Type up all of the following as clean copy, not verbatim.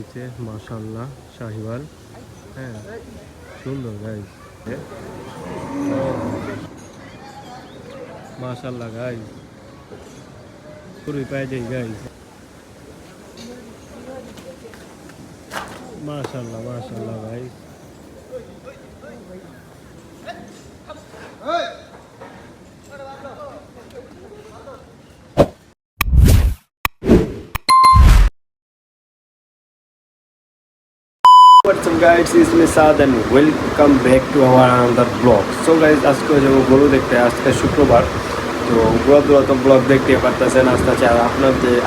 মাশাআল্লাহ শাহিওয়াল। হ্যাঁ সুন্দর গাইজ, মাশাআল্লাহ গাইজ, পুরোই পাই যাই গাইজ। মাশাআল্লাহ মাশাআল্লাহ guys. What's up guys, it's me Saad and welcome back to our another vlog. So guys, আজকে যাবো গরু দেখতে। আজকে শুক্রবার, তো তো ব্লগ দেখতে পারতেছেন আস্তে আস্তে। আর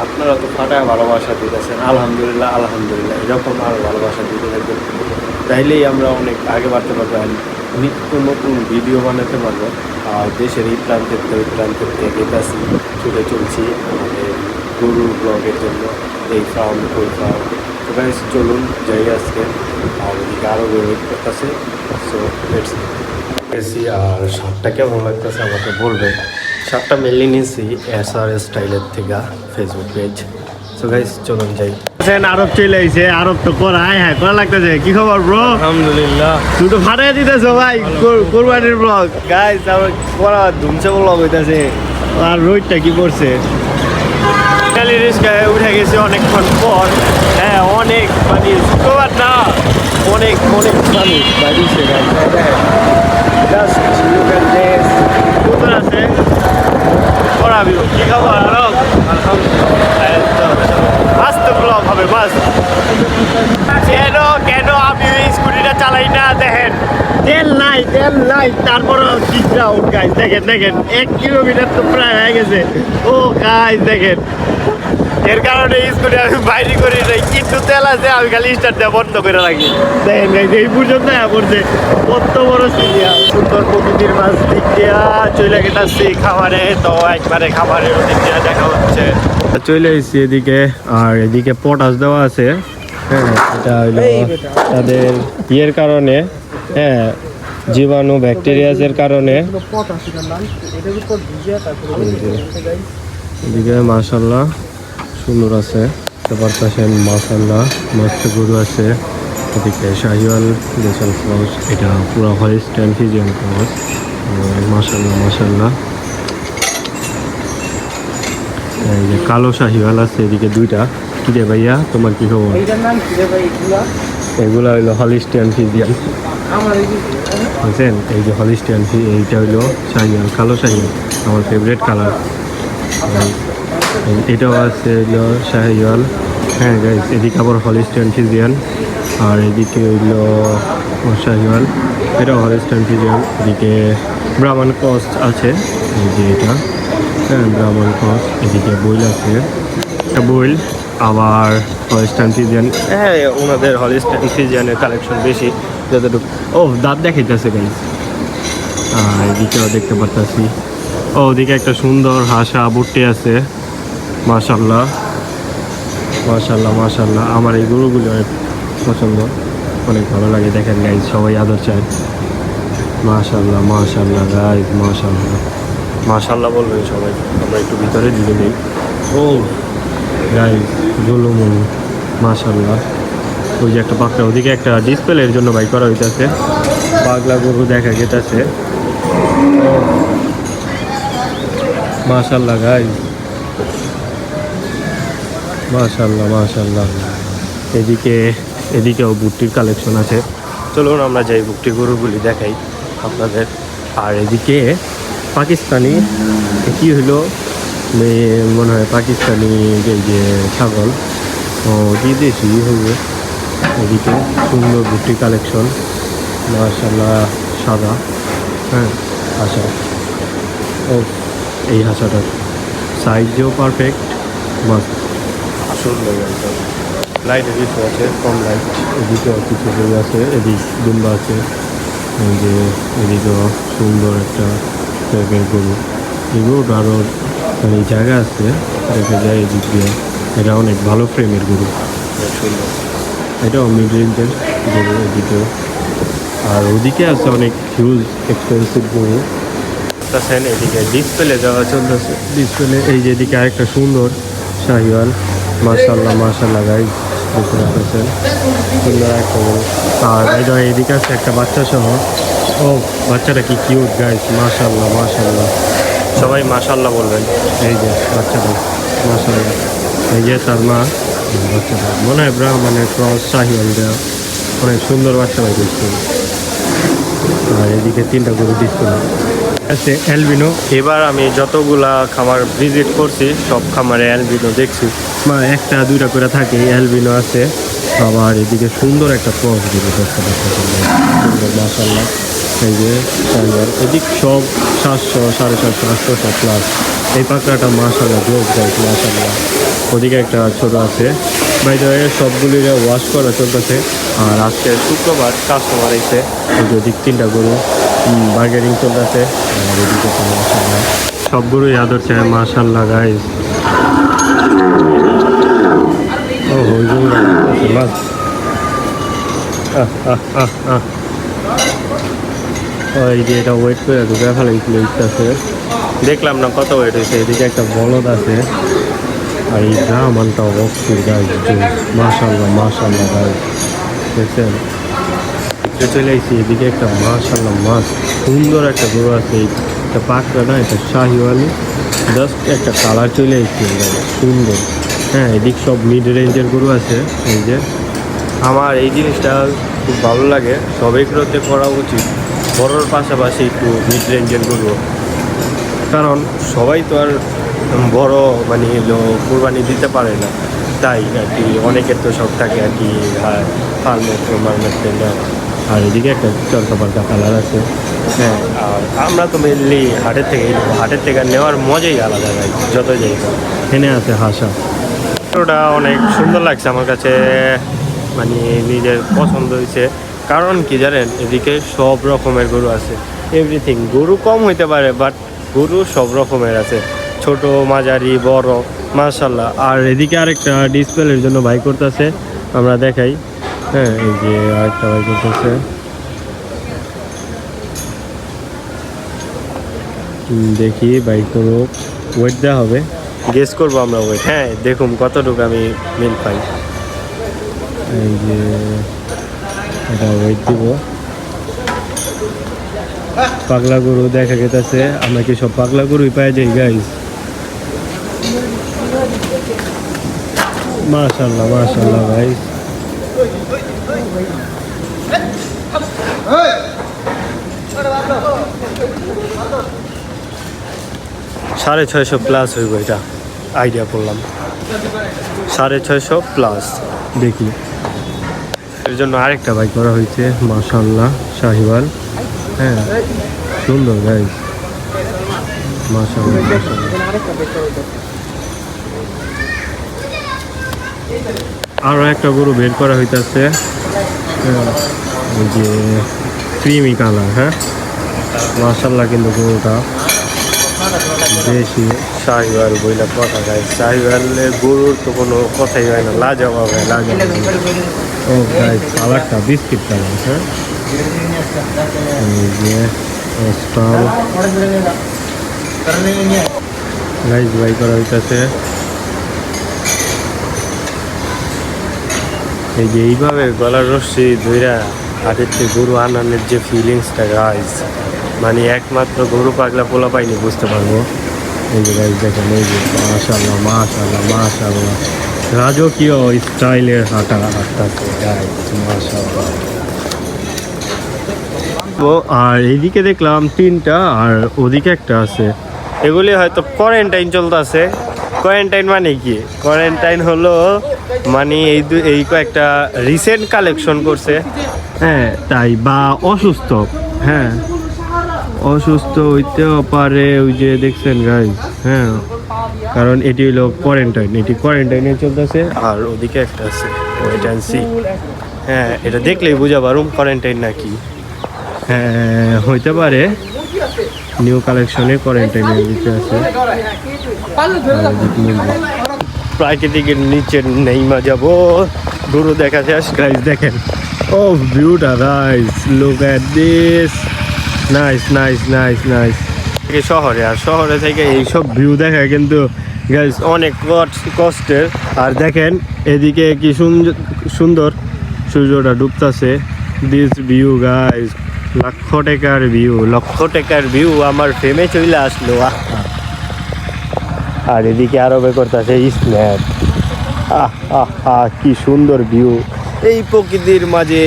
আপনারা তো ফাটায় ভালোবাসা দিতেছেন, আলহামদুলিল্লাহ আলহামদুলিল্লাহ। এরকম আরও ভালোবাসা দিতে থাকবেন, তাইলেই আমরা অনেক আগে বাড়তে পারবো, নিত্য নতুন ভিডিও বানাতে পারবো। আর দেশের এই প্রান্তের ওই প্রান্তের থেকে গেতাছি, ছুটে চলছি আমাদের গরুর ব্লগের জন্য। এই ফার্ম ওই ফার্ম, তো গাইস চলুন যাই আজকে। আর এদিকে আরও ওয়েট করতেছে, সো লেটস এসি। আর শার্টটা কেমন লাগতেছে আমাকে বলবেন। শার্টটা মেনলি নিয়েছি SR স্টাইলের থেকে, ফেসবুক পেজ। সো গাইস চলুন যাই। আরব চলে আইছে, আরব তো করা হ্যাঁ করা লাগতেছে। কি খবর ব্রো? আলহামদুলিল্লাহ। তুই তো ফাটাই দিতেছো ভাই কোরবানির ব্লগ। গাইস আমার করা ধুমছে ব্লগ হইতাছে। আর রোহিতটা কি করছে? খালি রিস্কায় উঠে গেছে অনেকক্ষণ পর। হ্যাঁ অনেক মানে শুক্রবার না, অনেক অনেক পানি বাড়িছে। কত আছে করাবি? কি খবর আরব? মাস্ত ব্লগ হবে মাস্ত। কেন কেন আমি ওই স্কুটিটা চালাই না? দেখেন তেল নাই তারপরও চিত্রা উঠ গাইজ। দেখেন 1 কিলোমিটার তো প্রায় হয়ে গেছে। ও গাইজ দেখেন, এর কারণে স্কুটি আমি বাইরে করি নাই, কিন্তু তেল আছে, আমি খালি স্টার্ট দেওয়া বন্ধ করে রাখি। দেখেন গাইজ এই পর্যন্ত পড়ছে কত বড় সিরিয়াল। সুন্দর প্রকৃতির মাছ দিক দিয়া চলে গেছে খাবারে, তো একবারে খাবারের দিক দিয়া দেখা হচ্ছে। চলে এসেছি এদিকে, আর এদিকে পটাশ দেওয়া আছে। হ্যাঁ এটা হইলো তাদের ইয়ের কারণে, হ্যাঁ জীবাণু ব্যাকটেরিয়াসের কারণে। এদিকে মাশাআল্লাহ সুন্দর আছে, পারতেছেন মাশাআল্লাহ মস্ত গরু আছে। এদিকে শাহিওয়াল দেশাল ক্রস, এটা পুরো হলিস্টাইন ফ্রিজিয়ান ক্রস। মাশাআল্লাহ মাশাআল্লাহ। এই যে কালো শাহিওয়াল আছে এদিকে দুইটা। কি রে ভাইয়া তোমার কি খবর? এগুলা হইলো হলিস্টাইন ফ্রিজিয়ান বুঝছেন। এই যে হলিস্টাইন, এইটা হইলো শাহিওয়াল, কালো শাহিওয়াল, আমার ফেভারিট কালার। এটাও আছে হইলো শাহিওয়াল। হ্যাঁ গাইস এদিকে আবার হলিস্টাইন ফ্রিজিয়ান, আর এদিকে হইলো শাহিওয়াল, এটাও হলিস্টাইন ফ্রিজিয়ান। এদিকে ব্রাহ্মণ ক্রস আছে, এই যে এটা, হ্যাঁ ব্রাহ্মণ ক্রস। এদিকে বইল আছে, একটা বইল, আবার হলিস্টাইন ফ্রিজিয়ান। হ্যাঁ ওনাদের হলিস্টাইন ফ্রিজিয়ানের কালেকশন বেশি যতটুকু। ও দাঁত দেখাইতেছে গাইস। আর এদিকেও দেখতে পারতেছি, ও ওদিকে একটা সুন্দর হাসা বুট্টি আছে। মাশাআল্লাহ মাশাআল্লাহ মাশাআল্লাহ। আমার এই গরুগুলো অনেক পছন্দ, অনেক ভালো লাগে। দেখেন গাইজ সবাই আদর চায়। মাশাআল্লাহ মাশাআল্লাহ গাইজ, মাশাআল্লাহ মাশাআল্লাহ বলবেন সবাই। আমরা একটু ভিতরে দিকে নেই। ও গাইজ জুলুমুন মাশাআল্লাহ। ওই যে একটা পাকড়া, ওদিকে একটা ডিসপ্লের জন্য বাইক করা হইতেছে। পাগলা গরু দেখা গেতেছে। মাশাআল্লাহ গাইজ, মাশাআল্লাহ মাশাআল্লাহ। এদিকেও বুটটির কালেকশন আছে। চলুন আমরা যাই বুটটির গরুগুলি দেখাই আপনাদের। আর এদিকে পাকিস্তানি কি হইলো মনে হয় পাকিস্তানি এই যে ছাগল, ও বিদেশি হবে। এদিকে সুন্দর বুটটির কালেকশন মাশাআল্লাহ, সাদা। হ্যাঁ হাসা, ও এই হাসাটার সাইজও পারফেক্ট, মাস্ট সুন্দর একদম। লাইটের কিছু আছে, কম লাইট। এদিকেও কিছু বই আছে, এদিক দুম্বা আছে। এই যে এদিকেও সুন্দর একটা টাইপের গরু। এই গরুটা আরও মানে জায়গা আছে দেখা যায় এদিক দিয়ে। এটা অনেক ভালো ফ্রেমের গরু, সুন্দর। এটাও মিড রেঞ্জের গরু এদিকেও। আর ওদিকে আছে অনেক হিউজ এক্সপেন্সিভ গরু। দেখেন এদিকে ডিসপ্লে দেওয়া চলতেছে, ডিসপ্লে। এই যে এদিকে আরেকটা সুন্দর শাহিওয়াল, মাশাআল্লাহ মাশাআল্লাহ গাইজ। দেখতে পাচ্ছেন সুন্দর একটা গরু। আর এদিকে আছে একটা বাচ্চা সহ। ও বাচ্চাটা কি কিউট গাইস, মাশাআল্লাহ মাশাআল্লাহ, সবাই মাশাআল্লাহ বলবেন। এই যে বাচ্চাটা মাশাআল্লাহ, এই যে তার মা। বাচ্চাটা মনে হয় ব্রাহ্মণের ক্রস শাহিওয়াল দেওয়া, অনেক সুন্দর বাচ্চা ভাই দেখছি। আর এদিকে 3টা গরু ডিসপ্লে আছে অ্যালবিনো। এবার আমি যতগুলা খামার ভিজিট করছি সব খামারে অ্যালবিনো দেখছি, মা 1টা 2টা করে থাকে অ্যালবিনো আছে। আবার এদিকে সুন্দর একটা ক্রস গরু দেখতে পাচ্ছি, সুন্দর মাশাআল্লাহ। এই যে এদিক সব 700 750 800 প্লাস। এই পাকড়াটা মাশাআল্লাহ জোর যায় মাশাআল্লাহ। ওদিকে একটা ছোট আছে বাই দ্য ওয়ে, সবগুলির ওয়াশ করা চলতেছে। আর আজকে শুক্রবার কাস্টমার এসে এই যে ওদিক 3টা গরু বার্গেনিং চলতেছে। আর এদিকে তো মাশাআল্লাহ সব গরুই আদর চায় মাশাআল্লাহ গাইস। ও ওই গরুটা মাছ ওই যে এটা ওয়েট করে ঢুকে ফেলে আছে, দেখলাম না কত ওয়েট হয়েছে। এদিকে একটা বলদ আছে। আর এই ব্রাহ্মণটা অস্থির গাইস, মাশাআল্লাহ মাশাআল্লাহ গাইস দেখছেন। চলে আসছি এদিকে একটা মাশাআল্লাহ মাছ সুন্দর একটা গরু আছে। একটা পাকড়া না, এটা শাহিওয়ালি, জাস্ট একটা কালার চলে আসছে সুন্দর। হ্যাঁ এদিক সব মিড রেঞ্জের গরু আছে। এই যে আমার এই জিনিসটা খুব ভালো লাগে, সবাইগুলোতে করা উচিত, বড়োর পাশাপাশি একটু মিড রেঞ্জের গরু। কারণ সবাই তো আর বড় মানে কোরবানি দিতে পারে না, তাই আর কি অনেকের তো শখ থাকে আর কি ফার্মের নেওয়া। আর এদিকে একটা চরকা পাল্টা কালার আছে। হ্যাঁ আর আমরা তো মেনলি হাটের থেকে নেওয়ার মজাই আলাদা ভাই, যত যাই এনে আছে হাসা। ওটা অনেক সুন্দর লাগছে আমার কাছে, মানে নিজের পছন্দ হয়েছে। কারণ কি জানেন, এদিকে সব রকমের গরু আছে, এভরিথিং। গরু কম হইতে পারে বাট গরু সব রকমের আছে, ছোট মাঝারি বড় মাশাআল্লাহ। আর এদিকে আরেকটা ডিসপ্লের জন্য ভাই করতেছে, আমরা দেখাই। হ্যাঁ এই যে আরেকটা ভাই করতেছে, দেখি বাইক করো, ওয়েট দেওয়া হবে, গেস করবো আমরা ওয়েট। হ্যাঁ দেখুন কতটুকু আমি মিল পাই। এই যে এটা ওয়েট দিব। পাগলা গরু দেখা গেছে, আমরা কি সব পাগলা গরুই পাই যাই গাইস। মাশাআল্লাহ মাশাআল্লাহ গাইস। $650 প্লাস হইব, এটা আইডিয়া করলাম 650 প্লাস। দেখি এর জন্য আরেকটা বাইক করা হয়েছে মাশাআল্লাহ শাহিওয়াল। হ্যাঁ সুন্দর গাইস মাশাআল্লাহ মাশাআল্লাহ। আরো একটা গরু বের করা হইতেছে, ওই যে ক্রিমি কালার। হ্যাঁ মাশাআল্লাহ, কিন্তু গরুটা বেশি শাহিওয়াল বইলা কথা গাইস। শাহিওয়ালের গরুর তো কোনো কথাই হয় না, লাজবাব হয় লাজবাব। ও গাইস কালারটা বিস্কিট কালার। হ্যাঁ এই যে স্টার গাইস বাই করা হইতেছে। এই যে এইভাবে গলার রশ্মি ধইরা হাতের থেকে গরু আনানোর যে ফিলিংসটা গাইস, মানে একমাত্র গরু পাগলা পোলা পাইনি বুঝতে পারবো। এই যে গাইস দেখেন, এই যে মাশাআল্লাহ মাশাআল্লাহ মাশাআল্লাহ, রাজকীয় স্টাইলের হাঁটা হাঁটতেছে গাইস মাশাআল্লাহ। আর এইদিকে দেখলাম 3টা, আর ওদিকে একটা আছে। এগুলি হয়তো কোয়ারেন্টাইন চলতেছে। কোয়ারেন্টাইন মানে কি? কোয়ারেন্টাইন হলো মানে এই কয়েকটা রিসেন্ট কালেকশন করছে। হ্যাঁ তাই, বা অসুস্থ। হ্যাঁ অসুস্থ হইতেও পারে, ওই যে দেখছেন গাইস। হ্যাঁ কারণ এটি হলো কোয়ারেন্টাইন, এটি কোয়ারেন্টাইনে চলতেছে। আর ওদিকে একটা আছে ওয়েট অ্যান্ড সি। হ্যাঁ এটা দেখলেই বুঝা পারুম কোয়ারেন্টাইন নাকি। হ্যাঁ হইতে পারে নিউ কালেকশনে কোয়ারেন্টাইনের দিতে আছে। প্রাকৃতিকের নিচে নেইমা যাবো, গরু দেখা শেষ গাইস। দেখেন ও ভিউটা guys, look at this, nice nice nice nice. শহরে আর শহরে থেকে এইসব ভিউ দেখা কিন্তু গাইস অনেক কষ্টের। আর দেখেন এদিকে কি সুন্দর সূর্যটা ডুবতাছে। দিস ভিউ গাইস, লক্ষ টাকার ভিউ আমার ফেমে চলে আসলো। আর এদিকে আরবে করতেছে স্ন্যাপ। কি সুন্দর ভিউ। এই প্রকৃতির মাঝে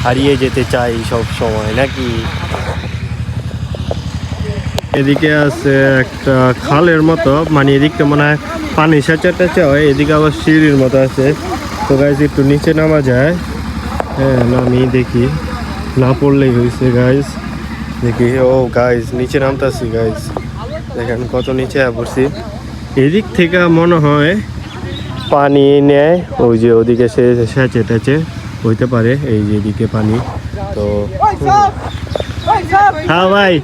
হারিয়ে যেতে চাই সব সময় নাকি। এদিকে আছে একটা খালের মতো, মানে এদিকটা মনে হয় পানি সেচা হয়, এদিকে আবার সিঁড়ির মতো আছে। তো গাইজ একটু নিচে নামা যায়। হ্যাঁ নামি দেখি, না পড়লেই হয়েছে গাইজ। দেখি ও গাইজ নিচে নামতেছি গাইজ, দেখেন কত নিচে পড়ছি। এদিক থেকে মনে হয় পানি নেয়, ওই যে ওদিকে সেচে টেচে হইতে পারে। এই যে এদিকে পানি। তো হ্যাঁ ভাই,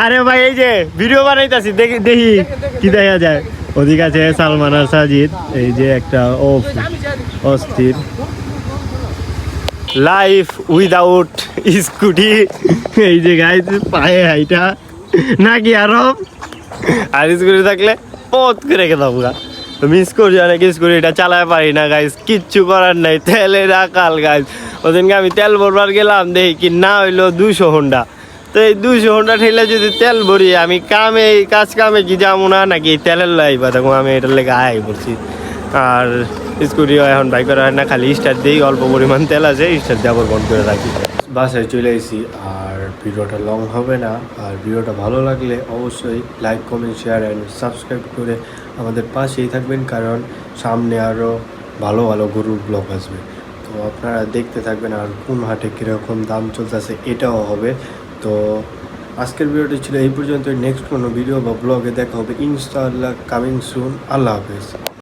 আরে ভাই এই যে ভিডিও বানাইতেছি, দেখি দেখি কি দেখা যায়। ওদিকে আছে সালমান আর সাজিদ, এই যে একটা অস্থির লাইফ উইদাউট স্কুটি। এই যে গাইজ পায়ে হাইটা নাকি আরব, আর স্কুটি থাকলে পথ করে রেখে দেবো। মিস করি অনেক স্কুটি, এটা চালাতে পারি না গাইজ, কিচ্ছু করার নাই, তেলের আকাল গাইজ। ওদিনকে আমি তেল ভরবার গেলাম, দেখি কি না হইলো 200 হোন্ডা। তো এই 200 হোন্ডা ঠেলে যদি তেল ভরি, আমি কাজ কামে কি যাবো না নাকি তেলের লাইবা, তখন আমি এটার লেগে আয় পড়ছি। আর স্কুটিও এখন বাইক করা হয় না, খালি স্টার্ট দিই, অল্প পরিমাণ তেল আছে, স্টার্ট দিয়ে আবার বন্ধ করে রাখি। বাসায় চলে এসেছি, আর ভিডিওটা লং হবে না। আর ভিডিওটা ভালো লাগলে অবশ্যই like, comment, share and subscribe করে আমাদের পাশেই থাকবেন, কারণ সামনে আরও ভালো ভালো গরুর ব্লগ আসবে। তো আপনারা দেখতে থাকবেন, আর কোন হাটে কীরকম দাম চলতেছে এটাও হবে। তো আজকের ভিডিওটি ছিল এই পর্যন্ত। নেক্সট কোনো ভিডিও বা ব্লগে দেখা হবে ইনশাআল্লাহ, কামিং সুন। আল্লাহ হাফেজ।